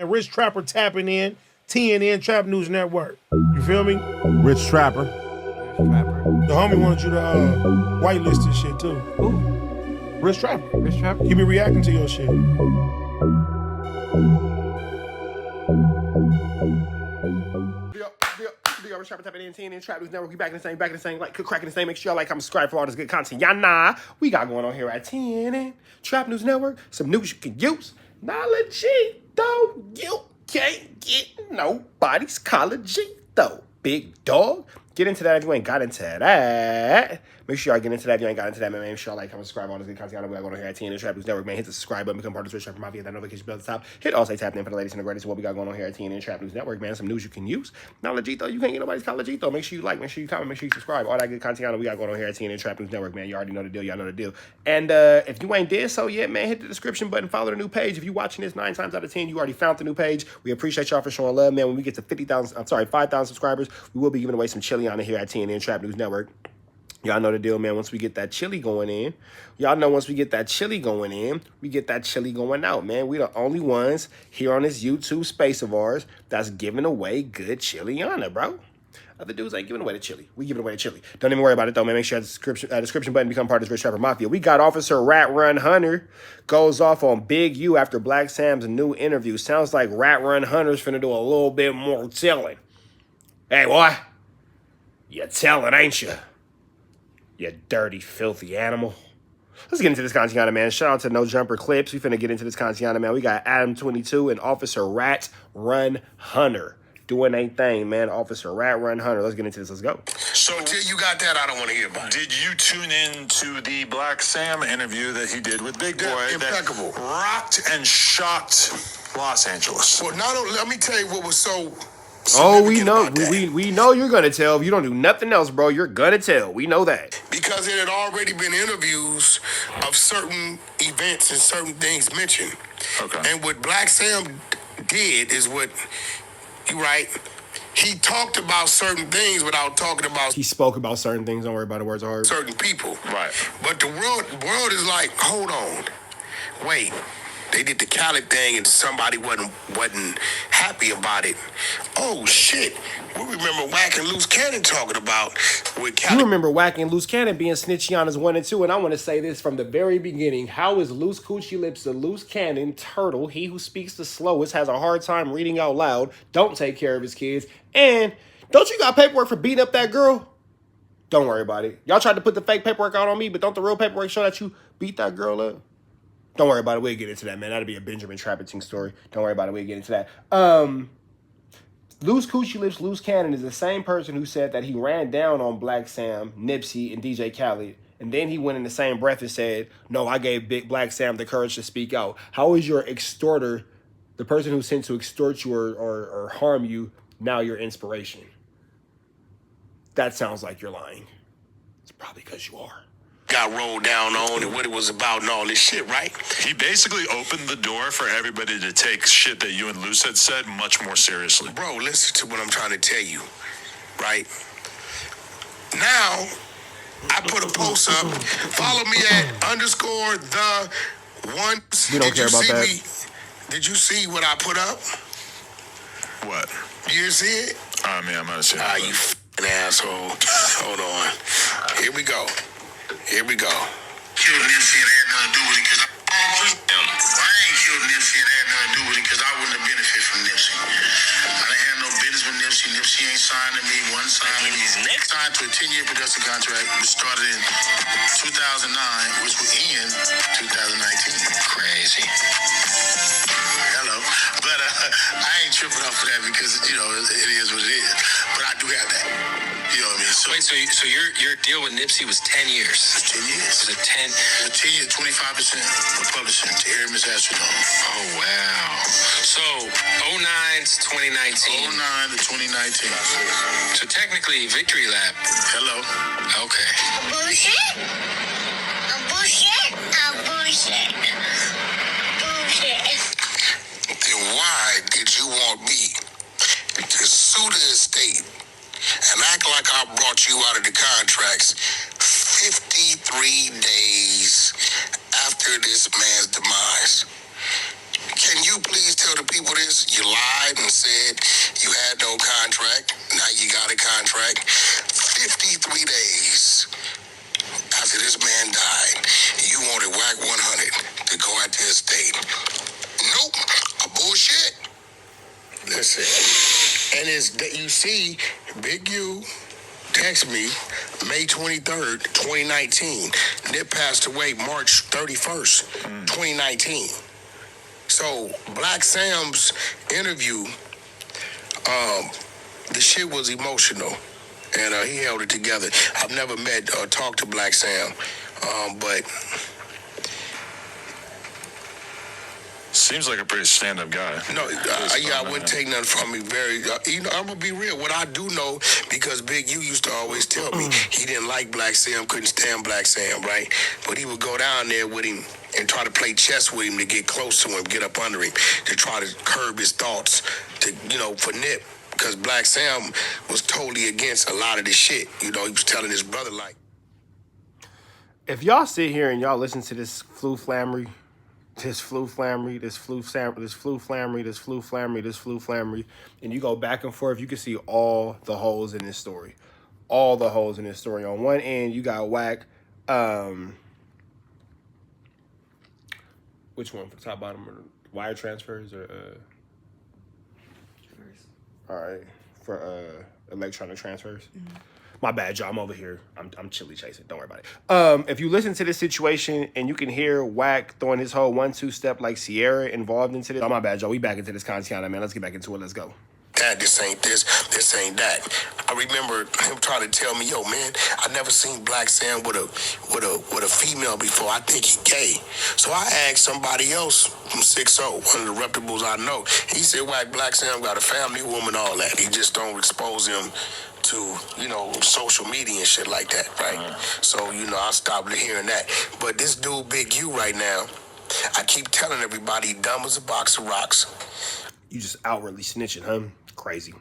And Rich Trapper tapping in, TNN Trap News Network. You feel me? Rich Trapper. The homie wanted you to whitelist this shit too. Who? Rich Trapper. Rich Trapper? He be reacting to your shit. Rich Trapper tapping in, TNN Trap News Network. We back in the same, like, cracking the same. Make sure y'all like, comment, subscribe for all this good content. Y'all nah, we got going on here at TNN Trap News Network. Some news you can use. Knowledge, though. You can't get nobody's college, though. Big dog. Get into that if you ain't got into that. Make sure y'all get into that if you ain't got into that, man. Make sure y'all like, comment, subscribe, all this good content. We got going on here at TNN Trap News Network, man. Hit the subscribe button, become part of the Rich Trapper Mafia. That notification bell at the top. Hit all say tap in for the latest and the greatest. What we got going on here at TNN Trap News Network, man. Some news you can use. Knowledge, though. You can't get nobody's college, though. Make sure you like, make sure you comment, make sure you subscribe. All that good content we got going on here at TNN Trap News Network, man. You already know the deal. Y'all know the deal. And if you ain't did so yet, man, hit the description button. Follow the new page. If you watching this 9 times out of 10, you already found the new page. We appreciate y'all for showing love, man. When we get to 5,000 subscribers, we will be giving away some chili on here at TNN Trap News Network. Y'all know the deal, man. Once we get that chili going in, y'all know once we get that chili going in, we get that chili going out, man. We the only ones here on this YouTube space of ours that's giving away good chili on it, bro. Other dudes ain't giving away the chili. We giving away the chili. Don't even worry about it, though, man. Make sure you have the description button, become part of this Rich Trapper Mafia. We got Officer Rat Run Hunter goes off on Big U after Black Sam's new interview. Sounds like Rat Run Hunter's finna do a little bit more telling. Hey, boy. You telling, ain't you? You dirty, filthy animal. Let's get into this content, man. Shout out to No Jumper Clips. We finna get into this content, man. We got Adam22 and Officer Rat Run Hunter doing a thing, man. Officer Rat Run Hunter. Let's get into this. Let's go. So until you got that, I don't want to hear about it. Did you tune in to the Black Sam interview that he did with Big Boy? Impeccable. That rocked and shocked Los Angeles. Well, let me tell you what was so... Oh, we know. We know you're going to tell. If you don't do nothing else, bro, you're going to tell. We know that. Because it had already been interviews of certain events and certain things mentioned. Okay. And what Black Sam did is what, you're right, he talked about certain things without talking about... He spoke about certain things. Don't worry about the words hard. Certain people. Right. But the world is like, hold on, wait. They did the Khaled thing and somebody wasn't happy about it. Oh, shit. We remember Wack and Loose Cannon talking about with Khaled. You remember Wack and Loose Cannon being snitchy on his 1 and 2, and I want to say this from the very beginning. How is Loose Coochie Lips the Loose Cannon turtle? He who speaks the slowest, has a hard time reading out loud, don't take care of his kids, and don't you got paperwork for beating up that girl? Don't worry about it. Y'all tried to put the fake paperwork out on me, but don't the real paperwork show that you beat that girl up? Don't worry about it. We'll get into that, man. That'll be a Benjamin Trappeting story. Don't worry about it. We'll get into that. Loose Coochie Lips, Loose Cannon is the same person who said that he ran down on Black Sam, Nipsey, and DJ Khaled. And then he went in the same breath and said, no, I gave Big Black Sam the courage to speak out. How is your extorter, the person who sent to extort you or harm you, now your inspiration? That sounds like you're lying. It's probably because you are. Got rolled down on and what it was about and all this shit, right? He basically opened the door for everybody to take shit that you and Luce had said much more seriously. Bro, listen to what I'm trying to tell you, right? Now, I put a post up. Follow me at _the1. We don't care about that. Did you see what I put up? What? You didn't see it? I mean, I'm not saying. You f***ing asshole. Hold on. Here we go. Here we go. Killed Nipsey and had nothing to do with it because I ain't killed Nipsey and had nothing to do with it because I wouldn't have benefited from Nipsey. I didn't have no business with Nipsey. Nipsey ain't signed to me. One signed to me. Next signed to a 10-year production contract which started in 2009, which will end 2019. Crazy. Hello. But I ain't tripping off of that because, you know, it is what it is. But I do have that. You know what I mean? Wait, so your deal with Nipsey was 10 years? 10 years. Was it 10? 10 years, 25% of publishing to Air Miss Astrodome. Oh, wow. So, 09 to 2019. 09 to 2019. So technically, Victory Lap. Hello. Okay. Bullshit. Bullshit. Bullshit. Bullshit. Then why did you want me to sue the estate and act like I brought you out of the contracts 53 days after this man's demise? Can you please tell the people this? You lied and said you had no contract. Now you got a contract. 53 days after this man died, you wanted Wack 100 to go at the estate. Nope, a bullshit. Listen, and it's that you see, Big U text me May 23rd, 2019. Nip passed away March 31st, 2019. So Black Sam's interview, the shit was emotional, and he held it together. I've never met or talked to Black Sam, but Seems like a pretty stand-up guy. no, I wouldn't take nothing from me. I'm gonna be real. What I do know, because Big U used to always tell me he didn't like Black Sam, couldn't stand Black Sam, right? But he would go down there with him and try to play chess with him to get close to him, get up under him, to try to curb his thoughts, to for Nip, because Black Sam was totally against a lot of this shit. He was telling his brother like. If y'all sit here and y'all listen to this flu flammery, and you go back and forth, you can see all the holes in this story. All the holes in this story. On one end, you got Wack. Which one? For top, bottom, or wire transfers, or all right, for electronic transfers. Mm-hmm. My bad, y'all. I'm over here. I'm chili chasing. Don't worry about it. If you listen to this situation and you can hear Wack throwing his whole 1-2 step like Sierra involved into this. Oh, my bad, y'all. We back into this content, man. Let's get back into it. Let's go. Dad, this ain't this ain't that. I remember him trying to tell me, yo, man, I never seen Black Sam with a female before. I think he gay. So I asked somebody else from 6-0, one of the reputables I know. He said, Wack, Black Sam got a family, woman, all that. He just don't expose him to, social media and shit like that, right? So, I stopped hearing that. But this dude, Big U, right now, I keep telling everybody, dumb as a box of rocks. You just outwardly snitching, huh? Crazy.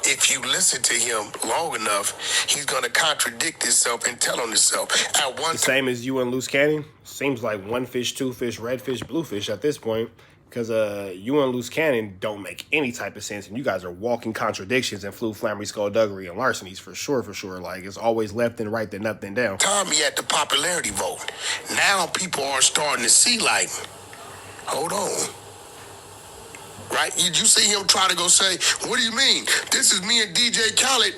If you listen to him long enough, he's gonna contradict himself and tell on himself. At one the same as you and Loose Cannon. Seems like one fish, two fish, red fish, blue fish at this point. Because you and Loose Cannon don't make any type of sense, and you guys are walking contradictions and flu, flammery, skullduggery, and larcenies for sure. Like, it's always left and right, then up, then down. Tommy at the popularity vote. Now people are starting to see, like, hold on. Right? You see him try to go say, what do you mean? This is me and DJ Khaled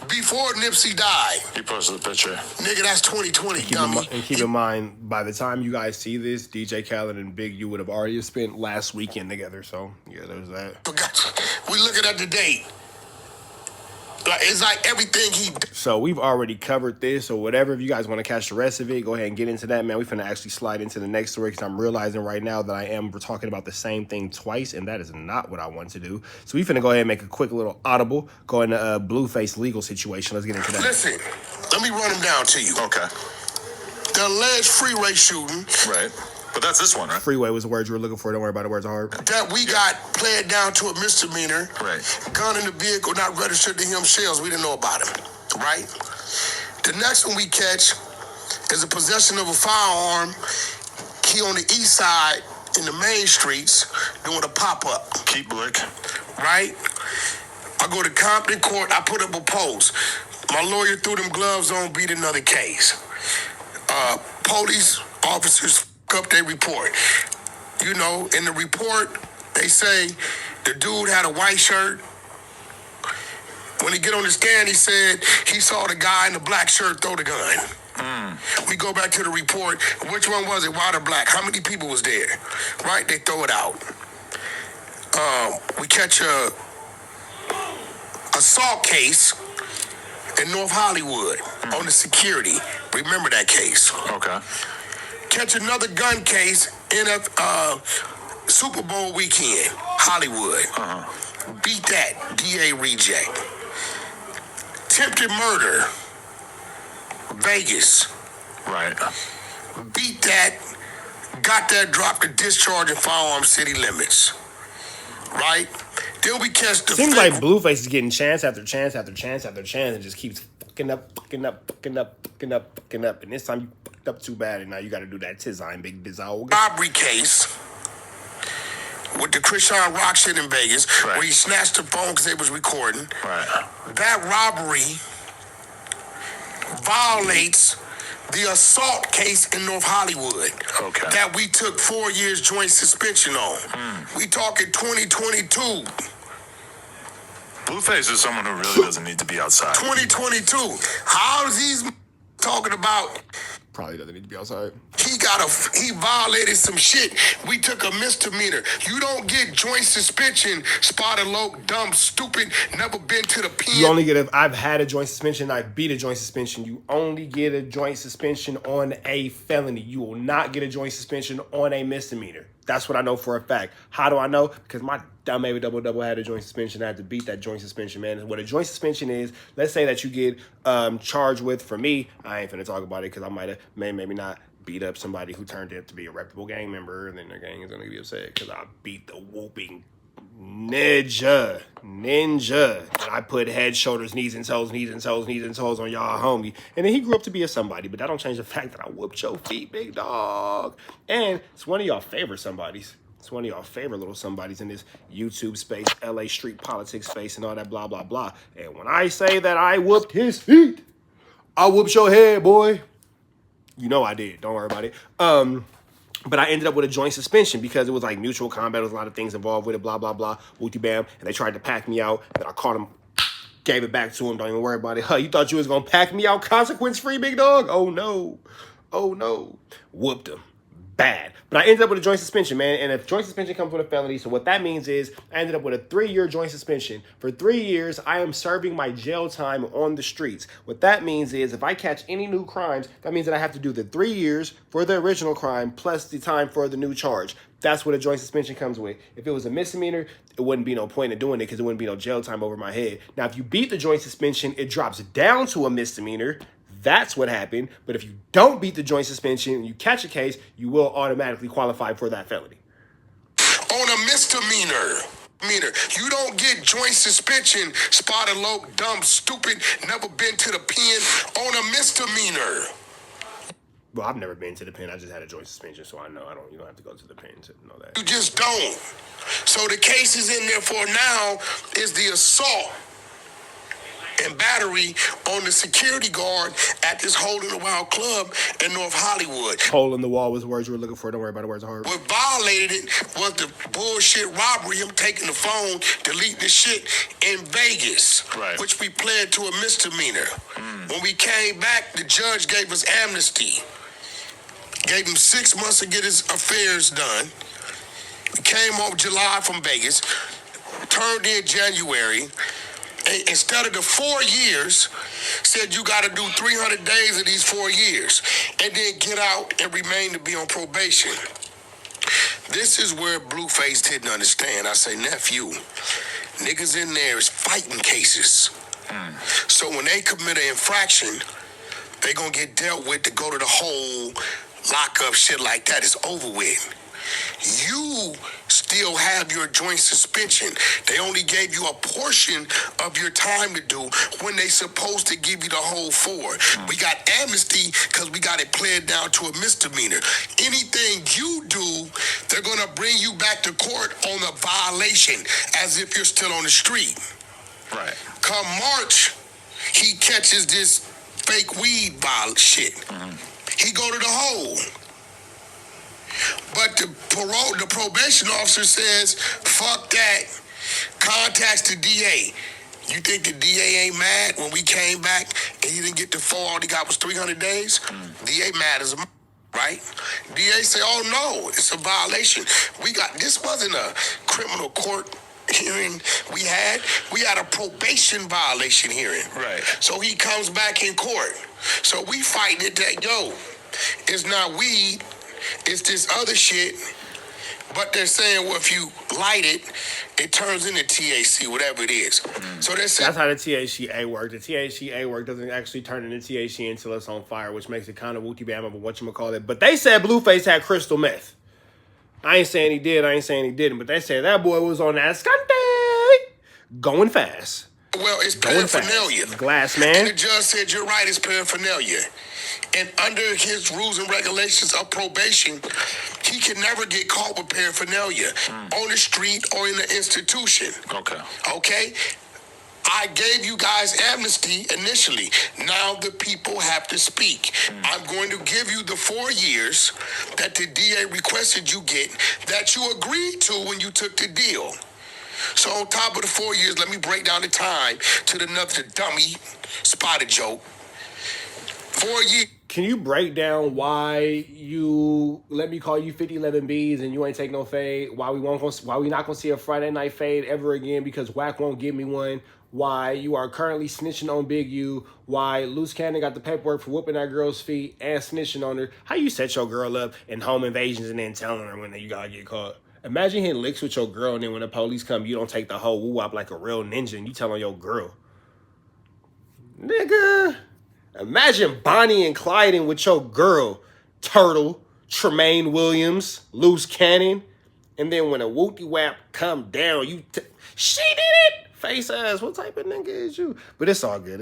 before Nipsey died. He posted the picture. Nigga, that's 2020, dummy. Keep in mind, by the time you guys see this, DJ Khaled and Big U would have already spent last weekend together. So, yeah, there's that. We looking at the date. It's like everything he... So we've already covered this or whatever. If you guys want to catch the rest of it, go ahead and get into that, man. We're finna actually slide into the next story because I'm realizing right now that we're talking about the same thing twice, and that is not what I want to do. So we finna go ahead and make a quick little audible, go into a Blueface legal situation. Let's get into that. Listen, let me run them down to you. Okay. The alleged freeway shooting. Right. But that's this one, right? Freeway was the word you were looking for. Don't worry about it. Words are hard. That we got played down to a misdemeanor. Right. Gun in the vehicle, not registered to him, shells. We didn't know about him. Right? The next one we catch is a possession of a firearm. He on the east side in the main streets doing a pop-up. Keep Blick. Right? I go to Compton Court. I put up a post. My lawyer threw them gloves on, beat another case. Police officers up their report. In the report, they say the dude had a white shirt. When he get on the stand, he said he saw the guy in the black shirt throw the gun. We go back to the report. Which one was it, white or black? How many people was there? Right? They throw it out. We catch a assault case in North Hollywood on the security. Remember that case? Okay. Catch another gun case in a Super Bowl weekend, Hollywood. Beat that, DA reject. Attempted murder, Vegas. Right. Beat that, got that, dropped the discharge in firearm city limits. Right? Then we catch the... Seems like Blueface is getting chance after chance after chance after chance and just keeps fucking up. And this time you fucked up too bad, and now you got to do that Tizine, big dizog. Robbery case. with the Krishan Rock shit in Vegas, Right. where he snatched the phone because they was recording. Right. That robbery violates the assault case in North Hollywood. Okay. That we took 4 years joint suspension on. We talking 2022. Blueface is someone who really doesn't need to be outside. 2022. How is these talking about? Probably doesn't need to be outside. He violated some shit. We took a misdemeanor. You don't get joint suspension, spotted low, dumb, stupid, never been to the pen. You only get I've had a joint suspension. I beat a joint suspension. You only get a joint suspension on a felony. You will not get a joint suspension on a misdemeanor. That's what I know for a fact. How do I know? Because my dumb baby double had a joint suspension. I had to beat that joint suspension, man. What a joint suspension is, let's say that you get charged with, for me, I ain't finna talk about it because I might have, maybe not beat up somebody who turned out to be a reputable gang member, and then their gang is gonna be upset because I beat the whooping ninja. And I put head, shoulders, knees and toes on y'all homie. And then he grew up to be a somebody, but that don't change the fact that I whooped your feet, big dog. And it's one of y'all favorite somebodies. It's one of y'all favorite little somebodies in this YouTube space, LA street politics space, and all that blah, blah, blah. And when I say that I whooped his feet, I whooped your head, boy. You know I did. Don't worry about it. But I ended up with a joint suspension because it was like mutual combat. There was a lot of things involved with it, blah, blah, blah, wooty bam. And they tried to pack me out. And I caught him, gave it back to him. Don't even worry about it. Huh, you thought you was going to pack me out consequence-free, big dog? Oh, no. Oh, no. Whooped him. Bad. But I ended up with a joint suspension, man. And if joint suspension comes with a felony, so what that means is I ended up with a 3-year joint suspension. For 3 years, I am serving my jail time on the streets. What that means is if I catch any new crimes, that means that I have to do the 3 years for the original crime plus the time for the new charge. That's what a joint suspension comes with. If it was a misdemeanor, it wouldn't be no point in doing it because it wouldn't be no jail time over my head. Now, if you beat the joint suspension, it drops down to a misdemeanor. That's what happened. But if you don't beat the joint suspension and you catch a case, you will automatically qualify for that felony. On a misdemeanor. You don't get joint suspension, spotted low, dumb, stupid, never been to the pen on a misdemeanor. Well, I've never been to the pen. I just had a joint suspension, so I know you don't have to go to the pen to know that. You just don't. So the case is in there for now is the assault and battery on the security guard at this Hole in the Wild club in North Hollywood. Hole in the wall was the words you were looking for. Don't worry about the words are hard. What violated it was the bullshit robbery, him taking the phone, deleting the shit in Vegas, Right. which we pled to a misdemeanor. When we came back, the judge gave us amnesty. Gave him 6 months to get his affairs done. We came home July from Vegas, turned in January. Instead of the 4 years, said you got to do 300 days of these 4 years and then get out and remain to be on probation. This is where Blueface didn't understand. I say, nephew, niggas in there is fighting cases. So when they commit an infraction, they gonna get dealt with to go to the whole lockup shit like that. It's over with. You still have your joint suspension. They only gave you a portion of your time to do when they supposed to give you the whole 4. We got amnesty because we got it played down to a misdemeanor. Anything you do, they're going to bring you back to court on a violation as if you're still on the street. Right. Come March, he catches this fake weed shit. He go to the hole. But the probation officer says, fuck that. Contacts the DA. You think the DA ain't mad when we came back and he didn't get the 4, all he got was 300 days? DA mad as a right? DA say, oh no, it's a violation. This wasn't a criminal court hearing we had a probation violation hearing. Right. So he comes back in court. So we fighting it that, yo, it's not weed, it's this other shit. But they're saying, well, if you light it, it turns into THC, whatever it is. So they're saying That's how the THCA works. The THCA work doesn't actually turn into THC until it's on fire, which makes it kind of wooty-bam, but whatchamacallit. But they said Blueface had crystal meth. I ain't saying he did, I ain't saying he didn't, but they said that boy was on that scunty, going fast. Well, it's Going fast. paraphernalia. Glass And man. the judge said, you're right, it's paraphernalia. And under his rules and regulations of probation, he can never get caught with paraphernalia on the street or in the institution. Okay. Okay? I gave you guys amnesty initially. Now the people have to speak. I'm going to give you the 4 years that the DA requested you get that you agreed to when you took the deal. So on top of the 4 years, let me break down the time to the dummy spotted joke. 4 years. Can you break down why you let me call you 5011Bs and you ain't take no fade? Why we not gonna see a Friday night fade ever again because Wack won't give me one? Why you are currently snitching on Big U? Why Loose Cannon got the paperwork for whooping that girl's feet and snitching on her? How you set your girl up in home invasions and then telling her when you gotta get caught? Imagine hitting licks with your girl and then when the police come, you don't take the whole woo-wop like a real ninja and you telling your girl. Nigga. Imagine Bonnie and Clyde with your girl, Turtle, Tremaine Williams, Loose Cannon, and then when a whoopie-wap come down, she did it! Face ass, what type of nigga is you? But it's all good,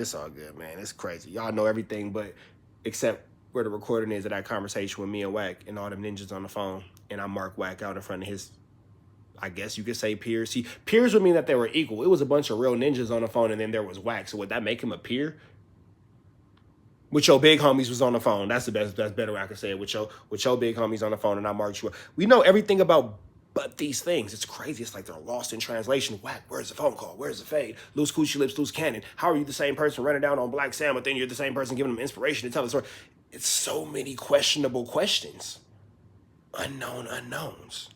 man. It's crazy. Y'all know everything, but except where the recording is of that conversation with me and Wack and all them ninjas on the phone, and I mark Wack out in front of his, I guess you could say peers. See, peers would mean that they were equal. It was a bunch of real ninjas on the phone, and then there was Wack. So would that make him a peer? With your big homies was on the phone. That's the best. That's better I can say it. With your big homies on the phone, and I marked you up. We know everything about but these things. It's crazy. It's like they're lost in translation. Wack, where's the phone call? Where's the fade? Loose coochie lips, loose cannon. How are you the same person running down on Black Sam, but then you're the same person giving them inspiration to tell the story? It's so many questionable questions. Unknown unknowns.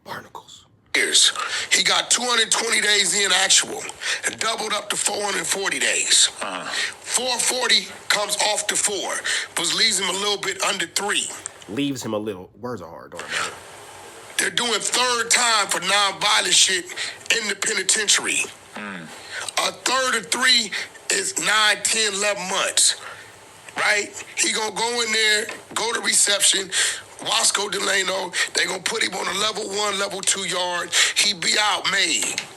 Barnacles. Years. He got 220 days in actual and doubled up to 440 days. 440 comes off to 4, but leaves him a little bit under 3. Leaves him a little. Words are hard, don't they? They're doing third time for non-violent shit in the penitentiary. A third of 3 is 9, 10, 11 months. Right? He gonna go in there, go to reception, Wasco Delano, they gonna put him on a level 1, level 2 yard. He be out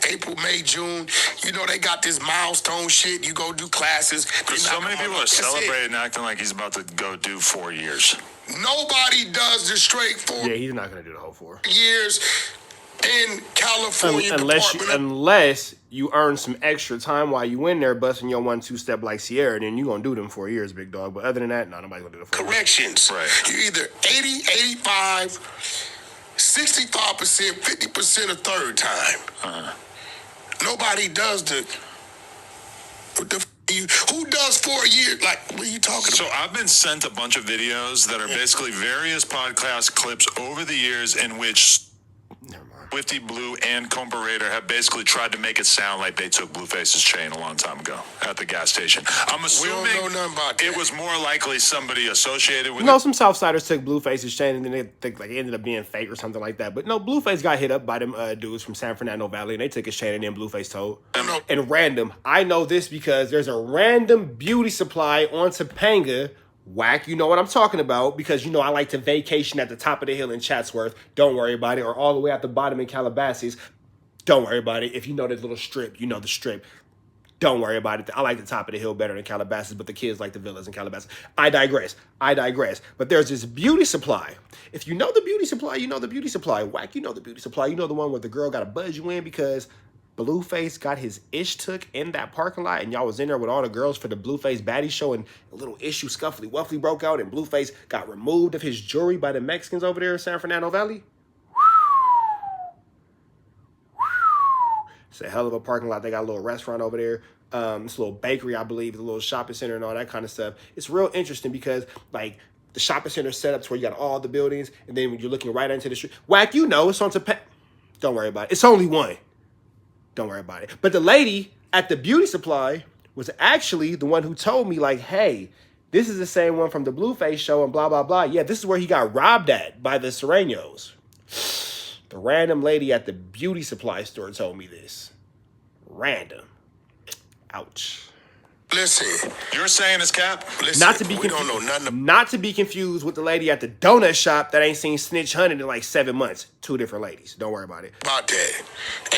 April, May, June. You know, they got this milestone shit. You go do classes. Because so many people are celebrating and acting like he's about to go do 4 years. Nobody does the straight 4 Yeah, he's not gonna do the whole 4 years in California. Unless you earn some extra time while you in there busting your 1-2 step like Sierra, then you gonna do them 4 years, big dog. But other than that, nobody's gonna do the 4 corrections. Right. You either 80, 85, 65%, 50% of third time. Nobody does who does 4 years? Like, what are you talking about? So I've been sent a bunch of videos that are basically various podcast clips over the years in which Swifty Blue and Comparator have basically tried to make it sound like they took Blueface's chain a long time ago at the gas station. I'm assuming we don't know nothing about that. It was more likely somebody associated with some Southsiders took Blueface's chain and then they think like it ended up being fake or something like that. But no, Blueface got hit up by them dudes from San Fernando Valley and they took his chain and then Blueface told. And random, I know this because there's a random beauty supply on Topanga. Wack, you know what I'm talking about because you know I like to vacation at the top of the hill in Chatsworth. Don't worry about it. Or all the way at the bottom in Calabasas. Don't worry about it. If you know this little strip, you know the strip. Don't worry about it. I like the top of the hill better than Calabasas, but the kids like the villas in Calabasas. I digress. But there's this beauty supply. If you know the beauty supply, you know the beauty supply. Wack, you know the beauty supply. You know the one where the girl got to buzz you in because Blueface got his ish took in that parking lot and y'all was in there with all the girls for the Blueface baddie show and a little issue scuffly wuffly broke out and Blueface got removed of his jewelry by the Mexicans over there in San Fernando Valley. It's a hell of a parking lot. They got a little restaurant over there. This little bakery, I believe, a little shopping center and all that kind of stuff. It's real interesting because like the shopping center setups where you got all the buildings and then when you're looking right into the street. Wack, you know, it's on Don't worry about it. It's only one. Don't worry about it. But the lady at the beauty supply was actually the one who told me, like, hey, this is the same one from the Blueface show and blah, blah, blah. Yeah, this is where he got robbed at by the Serenos. The random lady at the beauty supply store told me this. Random. Ouch. Listen, You're saying it's cap? listen. Not to be we don't know nothing not to be confused with the lady at the donut shop that ain't seen Snitch hunted in like 7 months. 2 different ladies. Don't worry about it. about that.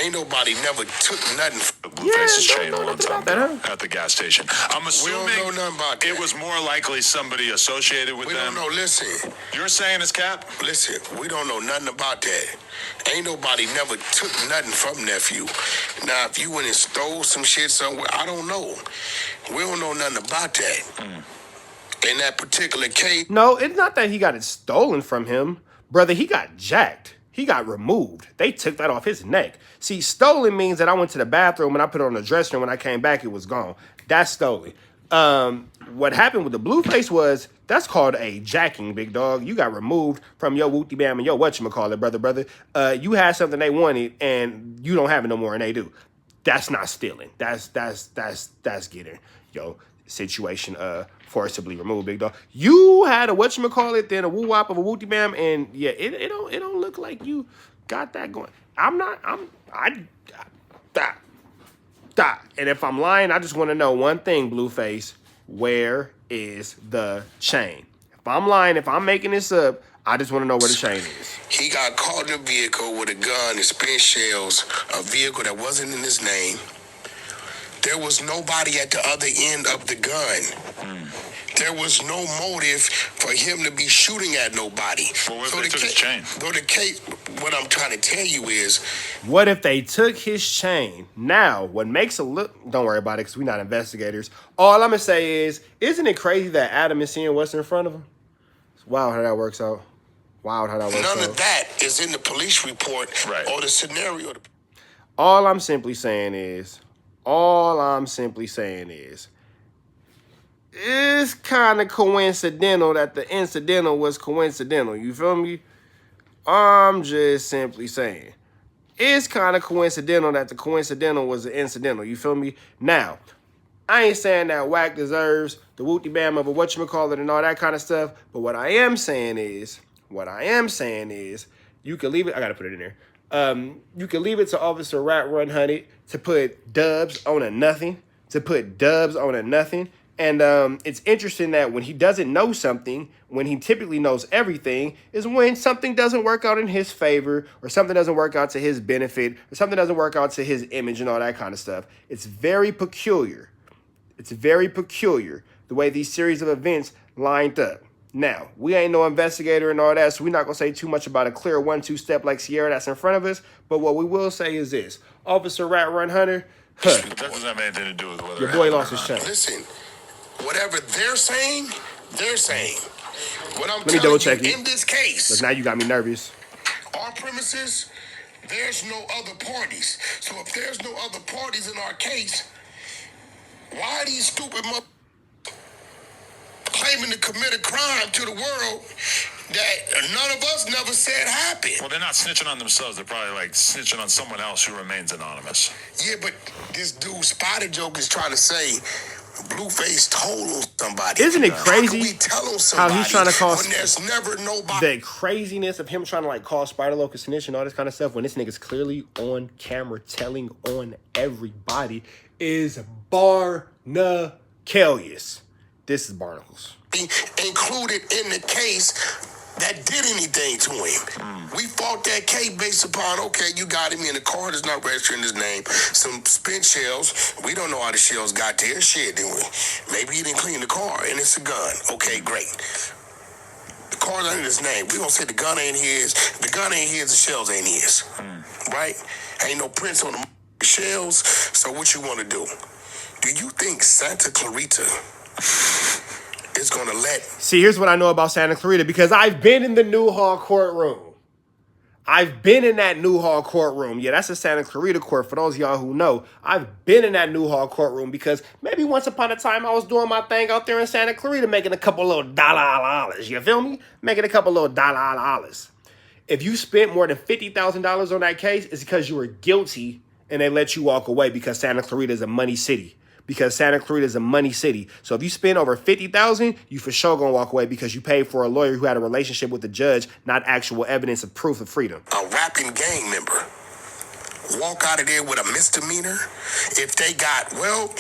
Ain't nobody never took nothing. Blueface's chain don't know one nothing time about that, at the gas station. I'm We assuming don't know nothing about that. it was more likely somebody associated with We them. don't know. Listen, You're saying it's cap? listen. We don't know nothing about that. Ain't nobody never took nothing from nephew. Now, if you went and stole some shit somewhere, I don't know. We don't know nothing about that. In that particular case, No, it's not that he got it stolen from him. Brother, he got jacked. He got removed. They took that off his neck. See, stolen means that I went to the bathroom and I put it on the dresser, and when I came back, it was gone. That's stolen. What happened with the Blueface was, that's called a jacking, big dog. You got removed from your wooty bam and your whatchamacallit, brother. You had something they wanted, and you don't have it no more, and they do. That's not stealing. That's getting your situation forcibly removed, big dog. You had a whatchamacallit, then a woo wop of a wooty bam, and yeah, it don't look like you got that going. And if I'm lying, I just want to know one thing, Blueface. Where is the chain? If I'm lying, if I'm making this up, I just want to know where the chain is. he got caught in a vehicle with a gun and spent shells, a vehicle that wasn't in his name. There was nobody at the other end of the gun. There was no motive for him to be shooting at nobody. Well, what if they took his chain? So the case, what I'm trying to tell you is, What if they took his chain? Now, what makes a look... Don't worry about it, because we're not investigators. All I'm going to say is, isn't it crazy that Adam is seeing what's in front of him? It's wild how that works out. Wild how that works out. none of that is in the police report Right. or the scenario. All I'm simply saying is, it's kind of coincidental that the incidental was coincidental. You feel me? I'm just simply saying. It's kind of coincidental that the coincidental was the incidental. You feel me? Now, I ain't saying that Wack deserves the wooty bam of a whatchamacallit and all that kind of stuff. But what I am saying is, you can leave it. I got to put it in there. You can leave it to Officer Rat Run Hunted to put dubs on a nothing. And it's interesting that when he doesn't know something, when he typically knows everything, is when something doesn't work out in his favor, or something doesn't work out to his benefit, or something doesn't work out to his image and all that kind of stuff. It's very peculiar. The way these series of events lined up. Now, we ain't no investigator and all that, so we're not going to say too much about a clear 1-2 step like Sierra that's in front of us. But what we will say is this. Officer Rat Run Hunter, That doesn't have anything to do with whether your it boy happened lost or his not. chain. Listen, whatever they're saying. What I'm Let me telling double check you, it. in this case, But now you got me nervous. our premises, there's no other parties. So if there's no other parties in our case, why are these stupid claiming to commit a crime to the world that none of us never said happened? Well, they're not snitching on themselves. They're probably like snitching on someone else who remains anonymous. Yeah, but this dude Spider Joke is trying to say Blueface told on somebody. Isn't it How crazy can we tell on how somebody he's trying to call when there's never nobody? the craziness of him trying to like call Spider Locust snitch and all this kind of stuff when this nigga's clearly on camera telling on everybody is Barnacalius. This is Barnacles. Included in the case that did anything to him. We fought that case based upon, okay, you got him in the car that's not registering his name, some spent shells. We don't know how the shells got there. Shit, didn't we? Maybe he didn't clean the car and it's a gun. Okay, great. The car's under his name. We gonna say the gun ain't his. The gun ain't his, the shells ain't his. Right? Ain't no prints on the shells. So what you wanna do? Do you think Santa Clarita is gonna let... See, here's what I know about Santa Clarita because I've been in the Newhall courtroom. I've been in that Newhall courtroom. Yeah, that's a Santa Clarita court for those of y'all who know. I've been in that Newhall courtroom because maybe once upon a time I was doing my thing out there in Santa Clarita making a couple little dollars. You feel me? Making a couple little dollars. If you spent more than $50,000 on that case, it's because you were guilty and they let you walk away because Santa Clarita is a money city. So if you spend over $50,000, you for sure gonna walk away because you paid for a lawyer who had a relationship with the judge, not actual evidence of proof of freedom. A rapping gang member walk out of there with a misdemeanor if they got, well,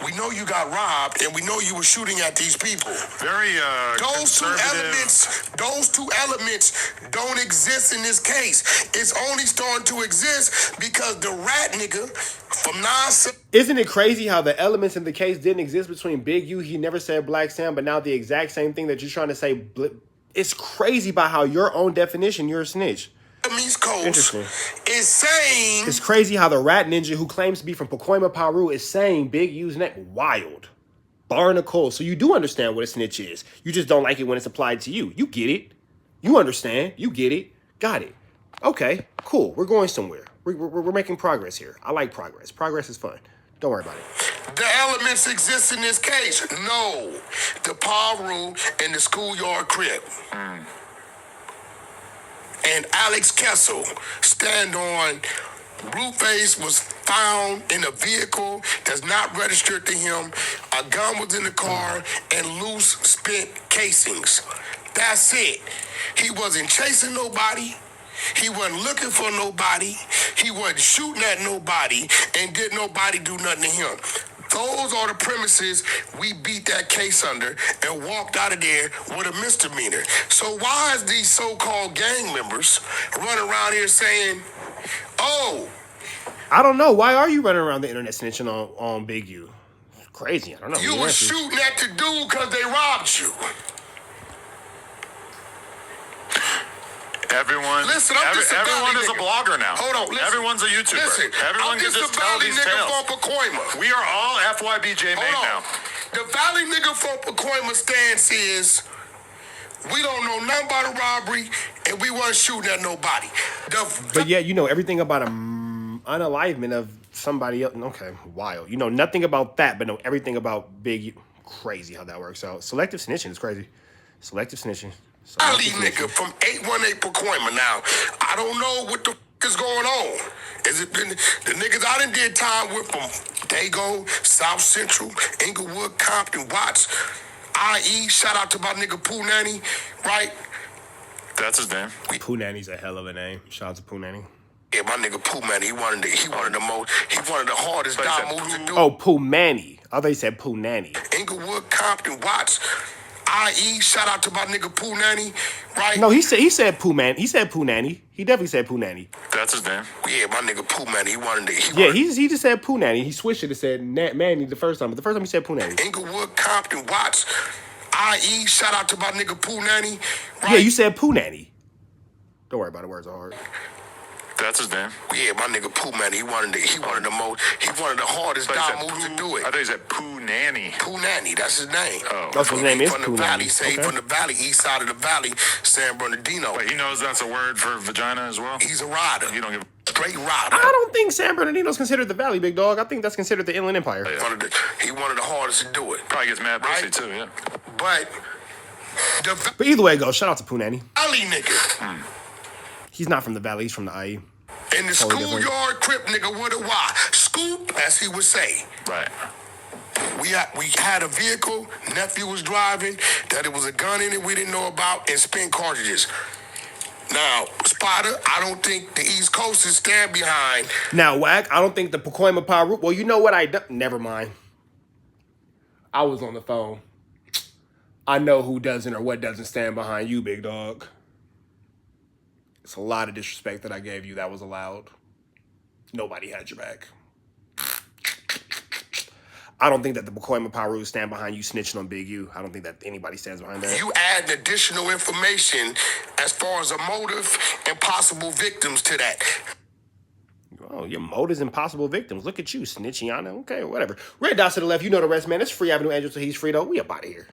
We know you got robbed, and we know you were shooting at these people. Very Those two conservative. elements don't exist in this case. It's only starting to exist because the rat nigga from 9. Isn't it crazy how the elements in the case didn't exist between Big U? He never said Black Sam, but now the exact same thing that you're trying to say. It's crazy by how your own definition, you're a snitch. East Coast Interesting. is saying It's crazy how the rat ninja who claims to be from Pacoima, Peru is saying Big U's neck wild. Bar Nicole. So you do understand what a snitch is. You just don't like it when it's applied to you. You get it. You understand. You get it. Got it. Okay, cool. We're going somewhere. We're making progress here. I like progress. Progress is fun. Don't worry about it. the elements exist in this case. No. The Paru and the schoolyard crib. And Alex Kessel stand on Blueface was found in a vehicle that's not registered to him. A gun was in the car and loose spent casings. That's it. He wasn't chasing nobody. He wasn't looking for nobody. He wasn't shooting at nobody, and did nobody do nothing to him. Those are the premises we beat that case under and walked out of there with a misdemeanor. So why is these so-called gang members running around here saying, oh, I don't know. Why are you running around the internet snitching on Big U? It's crazy. I don't know. you was shooting at the dude because they robbed you? Everyone, Listen, I'm just a everyone valley is a nigga. blogger now. Hold on, listen. Everyone's a YouTuber. Listen, Everyone I'm can just just a tell valley these nigga tales. from Pacoima. We are all FYBJ made Hold now. on. The valley nigga from Pacoima stance is, we don't know nothing about a robbery, and we weren't shooting at nobody. But yeah, you know everything about unalivement of somebody else. Okay, wild. You know nothing about that, but know everything about Big U. Crazy how that works out. Selective snitching is crazy. Selective snitching. Valley nigga from 818 Pacoima. Now, I don't know what the is going on. Is it been the niggas I done did time with from Dago, South Central, Inglewood, Compton, Watts, IE, shout out to my nigga Pooh Nanny, right? That's his name. Pooh Nanny's a hell of a name. Shout out to Pooh Nanny. Yeah, my nigga Pooh Nanny, he wanted the hardest But he dime said moves to Pooh- do. Oh, Pooh Manny. I thought you said Pooh Nanny. Inglewood, Compton, Watts, IE, shout out to my nigga Pooh Nanny, right? No, he said Pooh Man. He said Pooh Nanny. He definitely said Pooh Nanny. That's his name. Yeah, my nigga Pooh Nanny, He just said Pooh Nanny. He switched it and said Manny the first time, but the first time he said Pooh Nanny. Inglewood, Compton, Watts, IE, shout out to my nigga Pooh Nanny, right? Yeah, you said Pooh Nanny. Don't worry about it. Words are hard. That's his name. Yeah, my nigga Pooh Nanny, he wanted the hardest I thought dime he moves said to do Pooh- it. I thought he said Pooh Nanny. Pooh Nanny, that's his name. Oh. That's what his name is, From Pooh the valley, Nanny. say Okay. from the valley, east side of the valley, San Bernardino. Wait, he knows that's a word for vagina as well? He's a rider, You don't give straight rider. I don't think San Bernardino's considered the Valley, big dog. I think that's considered the Inland Empire. He wanted the hardest to do it. Probably gets mad pussy Right. too, yeah. But the But either way it goes, shout out to Pooh Nanny. valley nigga He's not from the Valley. He's from the IE. and the Totally different. schoolyard crip nigga with a Y. Scoop, as he would say. Right. We had a vehicle, nephew was driving, that it was a gun in it we didn't know about, and spent cartridges. Now, Spider, I don't think the East Coast is stand behind. Now, Wack, I don't think the Pacoima Peru. Well, you know what never mind. I was on the phone. I know who doesn't or what doesn't stand behind you, big dog. It's a lot of disrespect that I gave you that was allowed. Nobody had your back. I don't think that the Pacoima Peru stand behind you snitching on Big U. I don't think that anybody stands behind that. You add additional information as far as a motive and possible victims to that. Oh, your motives and possible victims. Look at you, snitching on it. Okay, whatever. Red dots to the left. You know the rest, man. It's Free Avenue Angel, so he's free, though. We up out of here.